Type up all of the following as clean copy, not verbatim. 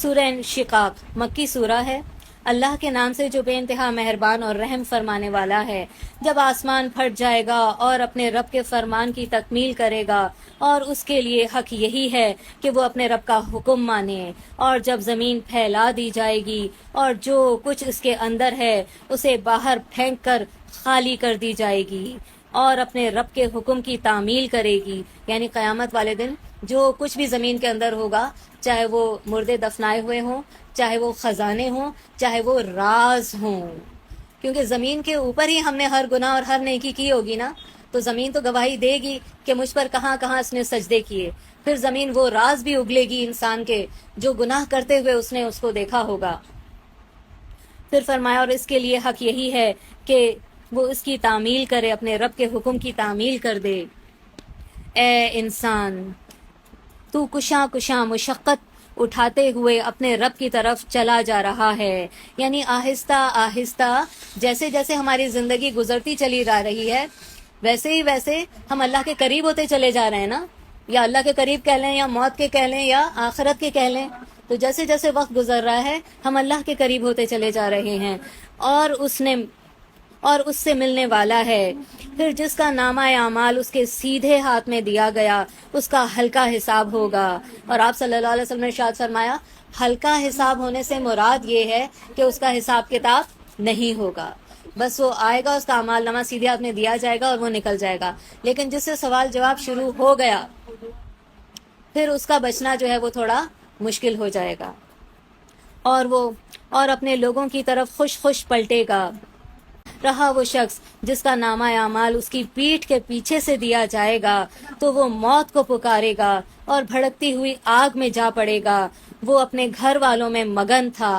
سورہ انشقاق مکی سورہ ہے۔ اللہ کے نام سے جو بے انتہا مہربان اور رحم فرمانے والا ہے۔ جب آسمان پھٹ جائے گا اور اپنے رب کے فرمان کی تکمیل کرے گا، اور اس کے لیے حق یہی ہے کہ وہ اپنے رب کا حکم مانے، اور جب زمین پھیلا دی جائے گی اور جو کچھ اس کے اندر ہے اسے باہر پھینک کر خالی کر دی جائے گی، اور اپنے رب کے حکم کی تعمیل کرے گی، یعنی قیامت والے دن جو کچھ بھی زمین کے اندر ہوگا، چاہے وہ مردے دفنائے ہوئے ہوں، چاہے وہ خزانے ہوں، چاہے وہ راز ہوں، کیونکہ زمین کے اوپر ہی ہم نے ہر گناہ اور ہر نیکی کی ہوگی نا، تو زمین تو گواہی دے گی کہ مجھ پر کہاں کہاں اس نے سجدے کیے۔ پھر زمین وہ راز بھی اگلے گی انسان کے جو گناہ کرتے ہوئے اس نے اس کو دیکھا ہوگا۔ پھر فرمایا اور اس کے لیے حق یہی ہے کہ وہ اس کی تعمیل کرے، اپنے رب کے حکم کی تعمیل کر دے۔ اے انسان، تو کشاں کشاں مشقت اٹھاتے ہوئے اپنے رب کی طرف چلا جا رہا ہے، یعنی آہستہ آہستہ جیسے جیسے ہماری زندگی گزرتی چلی جا رہی ہے، ویسے ہی ویسے ہم اللہ کے قریب ہوتے چلے جا رہے ہیں نا، یا اللہ کے قریب کہہ لیں، یا موت کے کہہ لیں، یا آخرت کے کہہ لیں۔ تو جیسے جیسے وقت گزر رہا ہے ہم اللہ کے قریب ہوتے چلے جا رہے ہیں، اور اس سے ملنے والا ہے۔ پھر جس کا نامہ اعمال اس کے سیدھے ہاتھ میں دیا گیا اس کا ہلکا حساب ہوگا۔ اور آپ صلی اللہ علیہ وسلم نے ارشاد فرمایا، ہلکا حساب ہونے سے مراد یہ ہے کہ اس کا حساب کتاب نہیں ہوگا، بس وہ آئے گا، اس کا اعمال نامہ سیدھے ہاتھ میں دیا جائے گا اور وہ نکل جائے گا۔ لیکن جس سے سوال جواب شروع ہو گیا پھر اس کا بچنا جو ہے وہ تھوڑا مشکل ہو جائے گا، اور اپنے لوگوں کی طرف خوش خوش پلٹے گا۔ رہا وہ شخص جس کا نامہ اعمال اس کی پیٹھ کے پیچھے سے دیا جائے گا تو وہ موت کو پکارے گا اور بھڑکتی ہوئی آگ میں جا پڑے گا۔ وہ اپنے گھر والوں میں مگن تھا،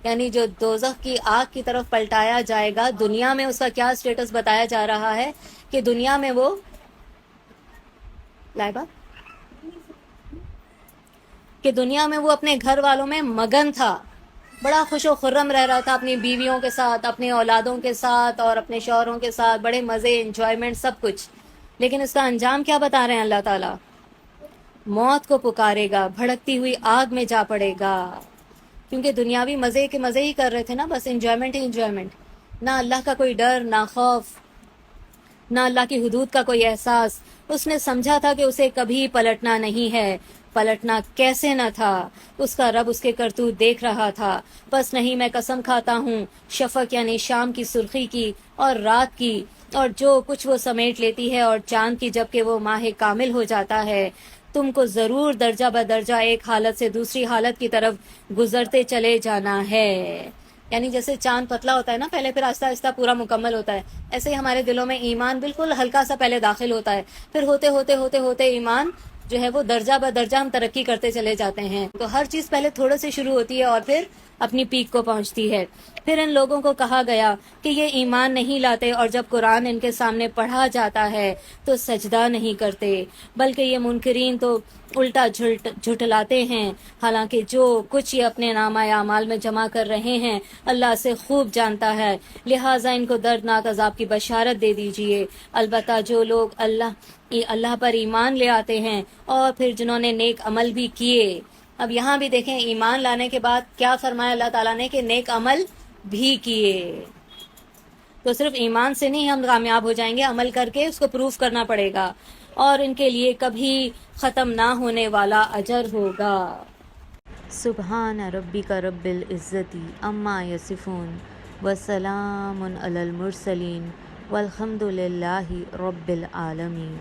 یعنی جو دوزخ کی آگ کی طرف پلٹایا جائے گا، دنیا میں اس کا کیا سٹیٹس بتایا جا رہا ہے کہ دنیا میں وہ اپنے گھر والوں میں مگن تھا، بڑا خوش و خرم رہ رہا تھا اپنی بیویوں کے ساتھ، اپنے اولادوں کے ساتھ اور اپنے شوہروں کے ساتھ، بڑے مزے، انجوائمنٹ، سب کچھ۔ لیکن اس کا انجام کیا بتا رہے ہیں اللہ تعالیٰ؟ موت کو پکارے گا، بھڑکتی ہوئی آگ میں جا پڑے گا، کیونکہ دنیاوی مزے کے مزے ہی کر رہے تھے نا، بس انجوائمنٹ ہی انجوائمنٹ، نہ اللہ کا کوئی ڈر، نہ خوف، نہ اللہ کی حدود کا کوئی احساس۔ اس نے سمجھا تھا کہ اسے کبھی پلٹنا نہیں ہے، پلٹنا کیسے نہ تھا، اس کا رب اس کے کرتوت دیکھ رہا تھا۔ بس نہیں، میں قسم کھاتا ہوں شفق یعنی شام کی سرخی کی اور رات کی، اور جو کچھ وہ سمیٹ لیتی ہے، اور چاند کی جب کہ وہ ماہ کامل ہو جاتا ہے، تم کو ضرور درجہ بدرجہ ایک حالت سے دوسری حالت کی طرف گزرتے چلے جانا ہے۔ یعنی جیسے چاند پتلا ہوتا ہے نا پہلے، پھر آہستہ آہستہ پورا مکمل ہوتا ہے، ایسے ہی ہمارے دلوں میں ایمان بالکل ہلکا سا پہلے داخل ہوتا ہے، پھر ہوتے ہوتے ہوتے ہوتے ایمان جو ہے وہ درجہ بدرجہ ہم ترقی کرتے چلے جاتے ہیں۔ تو ہر چیز پہلے تھوڑے سے شروع ہوتی ہے اور پھر اپنی پیک کو پہنچتی ہے۔ پھر ان لوگوں کو کہا گیا کہ یہ ایمان نہیں لاتے، اور جب قرآن ان کے سامنے پڑھا جاتا ہے تو سجدہ نہیں کرتے، بلکہ یہ منکرین تو الٹا جھٹلاتے ہیں، حالانکہ جو کچھ یہ اپنے نامہ اعمال میں جمع کر رہے ہیں اللہ سے خوب جانتا ہے، لہٰذا ان کو دردناک عذاب کی بشارت دے دیجئے۔ البتہ جو لوگ اللہ پر ایمان لے آتے ہیں اور پھر جنہوں نے نیک عمل بھی کیے۔ اب یہاں بھی دیکھیں ایمان لانے کے بعد کیا فرمایا اللہ تعالیٰ نے کہ نیک عمل بھی کیے۔ تو صرف ایمان سے نہیں ہم کامیاب ہو جائیں گے، عمل کر کے اس کو پروف کرنا پڑے گا، اور ان کے لیے کبھی ختم نہ ہونے والا اجر ہوگا۔ سبحان ربک رب العزت عما یصفون وسلام علی المرسلین والحمد للہ رب العالمین۔